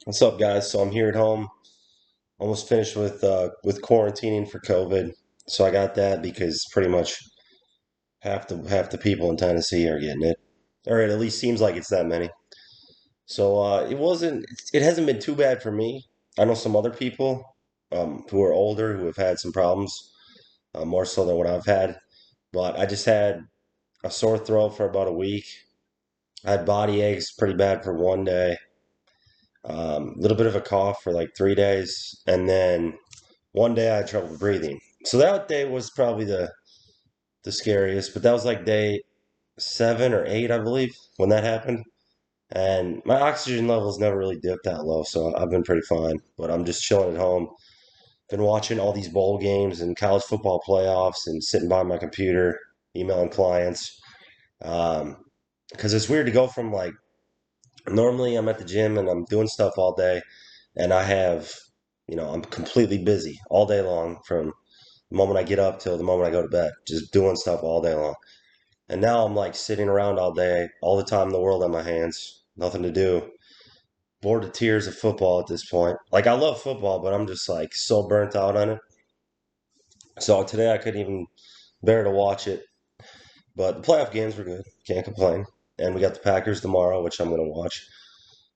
What's up, guys? So I'm here at home, almost finished with quarantining for COVID. So I got that because pretty much half the people in Tennessee are getting it, or it at least seems like it's that many. So it hasn't been too bad for me. I know some other people who are older who have had some problems, more so than what I've had. But I just had a sore throat for about a week. I had body aches pretty bad for one day. A little bit of a cough for like 3 days, and then one day I had trouble breathing. So that day was probably the scariest, but that was like day 7 or 8, I believe, when that happened. And my oxygen levels never really dipped that low, so I've been pretty fine. But I'm just chilling at home. Been watching all these bowl games and college football playoffs, and sitting by my computer, emailing clients. Because it's weird to go from like normally I'm at the gym and I'm doing stuff all day, and I have, I'm completely busy all day long from the moment I get up till the moment I go to bed, just doing stuff all day long. And now I'm like sitting around all day, all the time in the world on my hands, nothing to do. Bored to tears of football at this point. Like I love football, but I'm just like so burnt out on it. So today I couldn't even bear to watch it. But the playoff games were good. Can't complain. And we got the Packers tomorrow, which I'm gonna watch.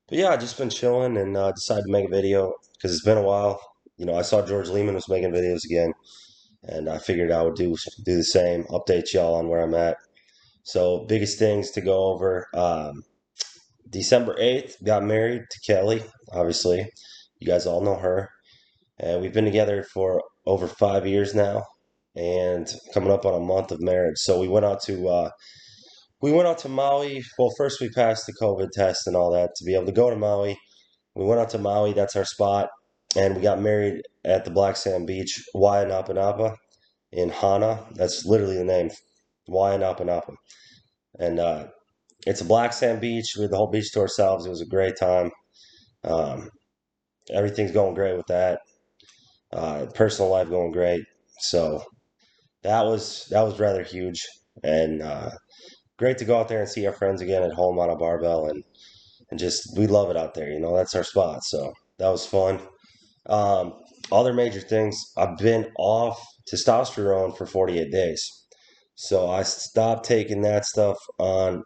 But yeah, I just been chilling and decided to make a video because it's been a while. I saw George Lehman was making videos again, and I figured I would do the same. Update y'all on where I'm at. So biggest things to go over. December 8th, got married to Kelly. Obviously, you guys all know her, and we've been together for over 5 years now, and coming up on a month of marriage. So we went out to Maui. Well, first we passed the COVID test and all that to be able to go to Maui. We went out to Maui. That's our spot, and we got married at the Black Sand Beach, Wainapanapa in Hana. That's literally the name, Wainapanapa, and it's a black sand beach. We had the whole beach to ourselves. It was a great time. Um, Everything's going great with that. Personal life going great. So that was rather huge, and great to go out there and see our friends again at home on a barbell, and just we love it out there. That's our spot. So that was fun. Um, Other major things. I've been off testosterone for 48 days. So I stopped taking that stuff on.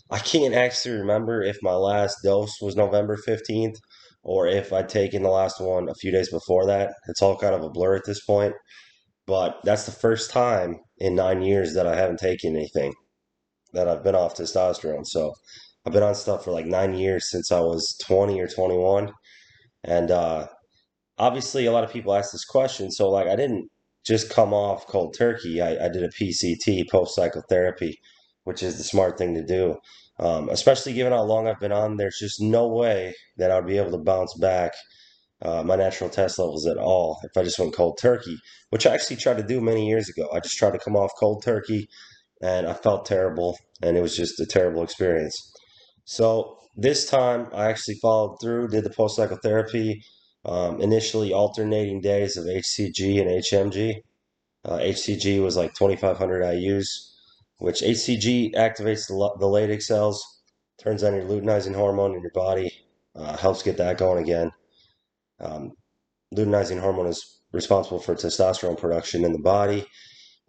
I can't actually remember if my last dose was November 15th or if I'd taken the last one a few days before that. It's all kind of a blur at this point. But that's the first time in 9 years that I haven't taken anything, that I've been off testosterone. So I've been on stuff for like 9 years since I was 20 or 21. And obviously, a lot of people ask this question. So, like, I didn't just come off cold turkey. I did a PCT, post psychotherapy, which is the smart thing to do. Especially given how long I've been on, there's just no way that I'd be able to bounce back my natural test levels at all if I just went cold turkey, which I actually tried to do many years ago. I just tried to come off cold turkey and I felt terrible, and it was just a terrible experience. So this time I actually followed through, did the post psychotherapy, initially alternating days of HCG and HMG. HCG was like 2,500 IUs, which HCG activates the Leydig cells, turns on your luteinizing hormone in your body, helps get that going again. Um, Luteinizing hormone is responsible for testosterone production in the body.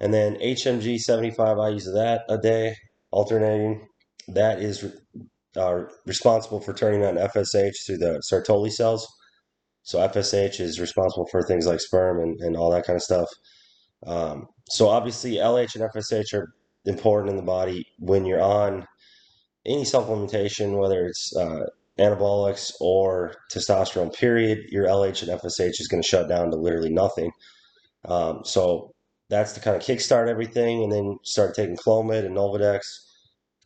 And then HMG 75 IUs of that a day, alternating. That is responsible for turning on FSH through the Sertoli cells. So FSH is responsible for things like sperm and all that kind of stuff. So obviously LH and FSH are important in the body when you're on any supplementation, whether it's anabolics or testosterone, period. Your LH and FSH is going to shut down to literally nothing. So that's to kind of kickstart everything, and then start taking Clomid and Nolvadex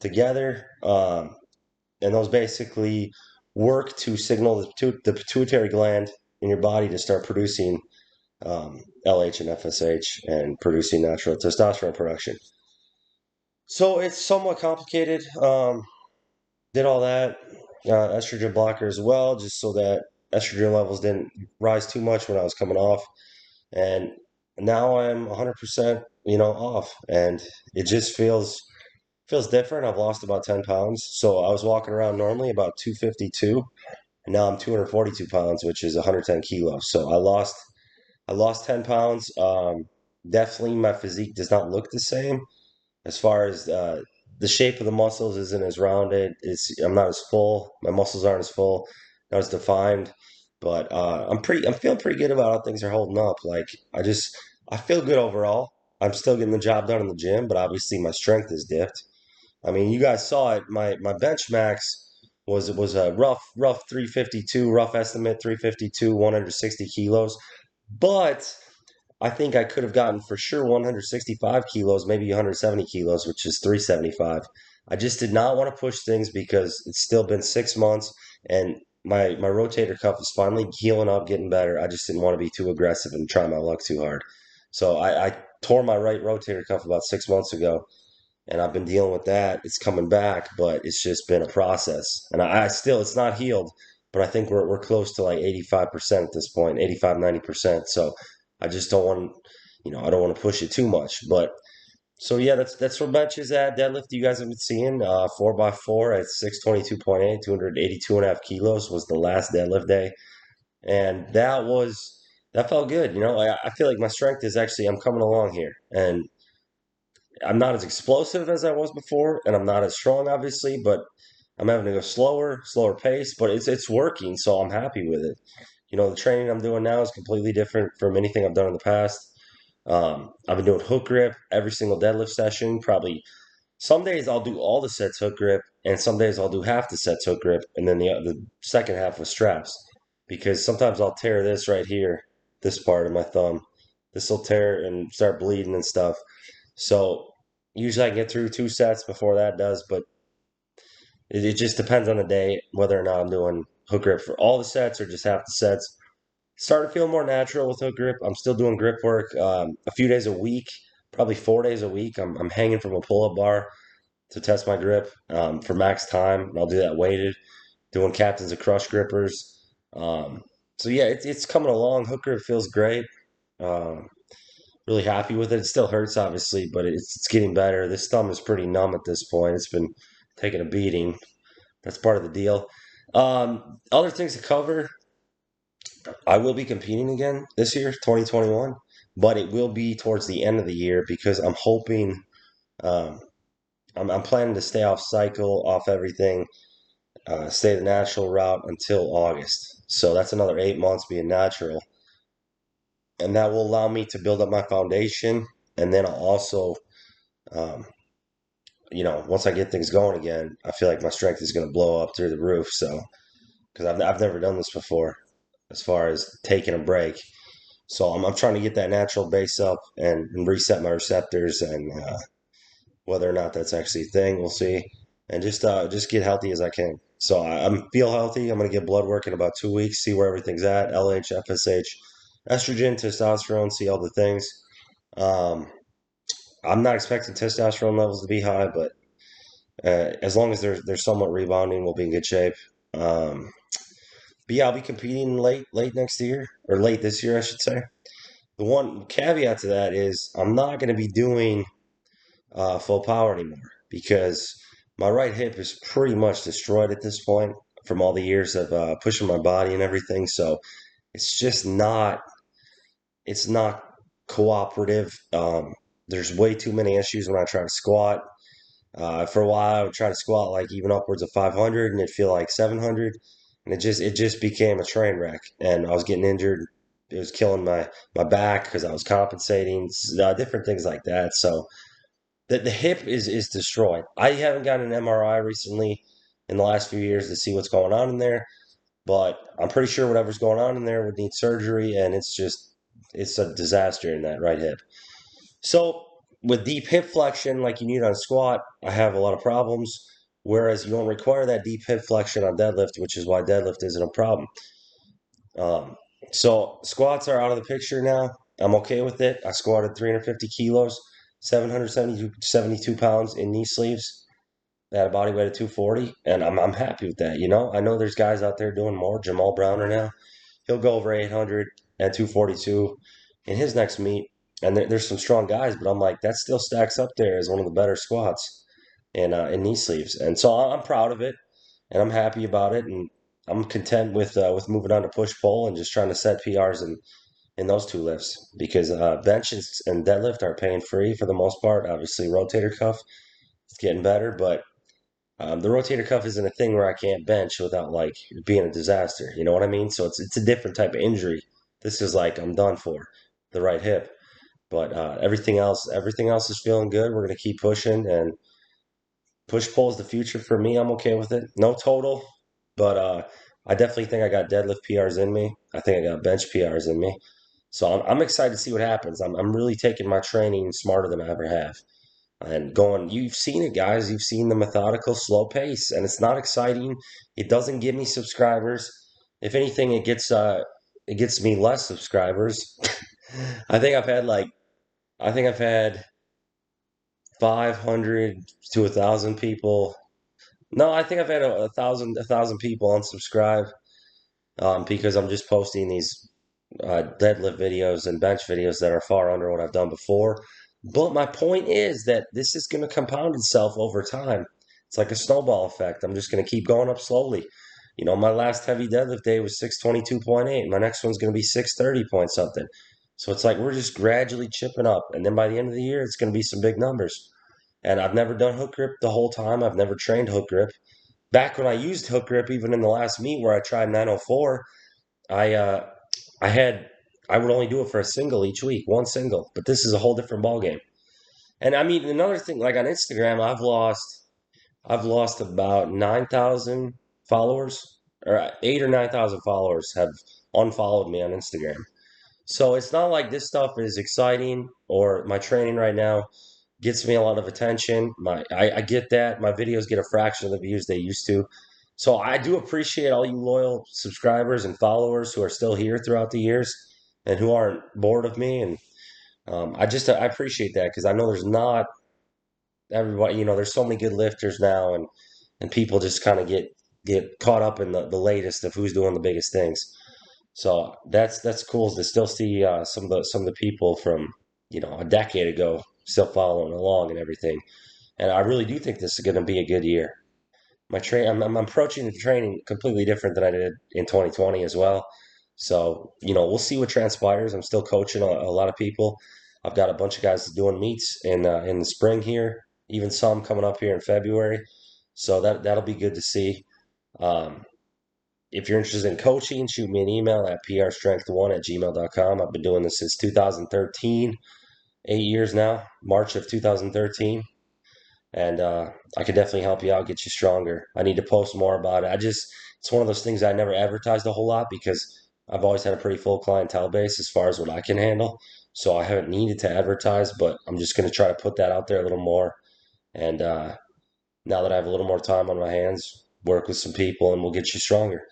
together. And those basically work to signal the pituitary gland in your body to start producing LH and FSH and producing natural testosterone production. So it's somewhat complicated. Did all that, estrogen blocker as well, just so that estrogen levels didn't rise too much when I was coming off. And now I'm 100%, off, and it just feels different. I've lost about 10 pounds. So I was walking around normally about 252, and now I'm 242 pounds, which is 110 kilos. So I lost 10 pounds. Definitely my physique does not look the same as far as the shape of the muscles isn't as rounded. I'm not as full. My muscles aren't as full, not as defined. But I'm feeling pretty good about how things are holding up. Like I feel good overall. I'm still getting the job done in the gym, but obviously my strength is dipped. I mean, you guys saw it. My bench max was a rough 352, rough estimate 352, 160 kilos. But I think I could have gotten for sure 165 kilos, maybe 170 kilos, which is 375. I just did not want to push things because it's still been 6 months and my rotator cuff is finally healing up, getting better. I just didn't want to be too aggressive and try my luck too hard. So I tore my right rotator cuff about 6 months ago, and I've been dealing with that. It's coming back, but it's just been a process. And I still, it's not healed, but I think we're close to like 85% at this point, 85, 90%. So I just don't want, I don't want to push it too much. But so yeah, that's where bench is at. Deadlift you guys have been seeing, 4x4 at 622.8, 282.5 kilos was the last deadlift day. And that felt good. I feel like my strength is actually, I'm coming along here. And I'm not as explosive as I was before, and I'm not as strong, obviously, but I'm having to go slower pace, but it's working, so I'm happy with it. The training I'm doing now is completely different from anything I've done in the past. I've been doing hook grip every single deadlift session. Probably some days I'll do all the sets hook grip, and some days I'll do half the sets hook grip, and then the second half with straps. Because sometimes I'll tear this right here, this part of my thumb. This will tear and start bleeding and stuff. So usually I can get through 2 sets before that does, but it just depends on the day whether or not I'm doing hook grip for all the sets or just half the sets. Starting to feel more natural with hook grip. I'm still doing grip work a few days a week, probably 4 days a week. I'm hanging from a pull-up bar to test my grip for max time. I'll do that weighted, doing captains of crush grippers. Um, so yeah, it's coming along. Hook grip feels great. Um, really happy with it. It still hurts, obviously, but it's getting better. This thumb is pretty numb at this point. It's been taking a beating. That's part of the deal. Other things to cover. I will be competing again this year, 2021, but it will be towards the end of the year because I'm hoping. Um, I'm planning to stay off cycle, off everything, stay the natural route until August. So that's another 8 months being natural, and that will allow me to build up my foundation, and then I'll also um, once I get things going again, I feel like my strength is going to blow up through the roof. So, because I've never done this before, as far as taking a break. So I'm trying to get that natural base up and reset my receptors, and whether or not that's actually a thing, we'll see. And just get healthy as I can. So I'm feel healthy. I'm going to get blood work in about 2 weeks, see where everything's at. LH, FSH, estrogen, testosterone, see all the things. Um, I'm not expecting testosterone levels to be high, but as long as they're somewhat rebounding, we'll be in good shape. Um, but yeah, I'll be competing late next year or late this year, I should say. The one caveat to that is I'm not going to be doing full power anymore because my right hip is pretty much destroyed at this point from all the years of pushing my body and everything. So it's just not cooperative. There's way too many issues when I try to squat. For a while, I would try to squat like even upwards of 500, and it'd feel like 700, and it just became a train wreck. And I was getting injured. It was killing my back because I was compensating, different things like that. So the hip is destroyed. I haven't gotten an MRI recently in the last few years to see what's going on in there, but I'm pretty sure whatever's going on in there would need surgery, and it's a disaster in that right hip. So with deep hip flexion, like you need on squat, I have a lot of problems. Whereas you don't require that deep hip flexion on deadlift, which is why deadlift isn't a problem. Um, so squats are out of the picture now. I'm okay with it. I squatted 350 kilos, 772 pounds in knee sleeves at a body weight of 240, and I'm happy with that. I know there's guys out there doing more. Jamal Browner now, he'll go over 800 at 242 in his next meet. And there's some strong guys, but I'm like, that still stacks up there as one of the better squats in knee sleeves. And so I'm proud of it, and I'm happy about it. And I'm content with moving on to push pull and just trying to set PRs in those two lifts because bench and deadlift are pain free for the most part. Obviously, rotator cuff is getting better, but the rotator cuff isn't a thing where I can't bench without like being a disaster. You know what I mean? So it's a different type of injury. This is like I'm done for the right hip, but everything else is feeling good. We're gonna keep pushing and push pull is the future for me. I'm okay with it. No total, but I definitely think I got deadlift PRs in me. I think I got bench PRs in me. So I'm excited to see what happens. I'm really taking my training smarter than I ever have. And going, you've seen it, guys. You've seen the methodical, slow pace, and it's not exciting. It doesn't give me subscribers. If anything, it gets me less subscribers. I think I've had 500 to 1,000 people. No, I think I've had a thousand people unsubscribe because I'm just posting these deadlift videos and bench videos that are far under what I've done before. But my point is that this is going to compound itself over time. It's like a snowball effect. I'm just going to keep going up slowly. You know, my last heavy deadlift day was 622.8. My next one's going to be 630 point something. So it's like we're just gradually chipping up. And then by the end of the year, it's going to be some big numbers. And I've never done hook grip the whole time. I've never trained hook grip. Back when I used hook grip, even in the last meet where I tried 904, I uh, I had I would only do it for a single each week, one single. But this is a whole different ball game. And I mean another thing, like on Instagram, I've lost about 9,000 followers, or 8 or 9,000 followers have unfollowed me on Instagram. So it's not like this stuff is exciting or my training right now gets me a lot of attention. I get that. My videos get a fraction of the views they used to. So I do appreciate all you loyal subscribers and followers who are still here throughout the years and who aren't bored of me. And I appreciate that because I know there's not everybody. You know, there's so many good lifters now, and people just kind of get caught up in the latest of who's doing the biggest things. So that's cool to still see some of the people from a decade ago still following along and everything. And I really do think this is going to be a good year. I'm approaching the training completely different than I did in 2020 as well. So, we'll see what transpires. I'm still coaching a lot of people. I've got a bunch of guys doing meets in the spring here, even some coming up here in February. So that'll be good to see. Um, if you're interested in coaching, shoot me an email at prstrength1@gmail.com. I've been doing this since 2013, 8 years now, March of 2013. And I could definitely help you out, get you stronger. I need to post more about it. It's one of those things I never advertised a whole lot because I've always had a pretty full clientele base as far as what I can handle. So I haven't needed to advertise, but I'm just going to try to put that out there a little more. And now that I have a little more time on my hands, work with some people and we'll get you stronger.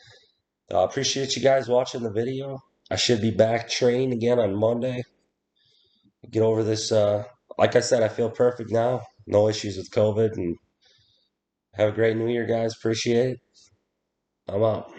Appreciate you guys watching the video. I should be back training again on Monday. Get over this. Like I said, I feel perfect now. No issues with COVID. And have a great new year, guys. Appreciate it. I'm out.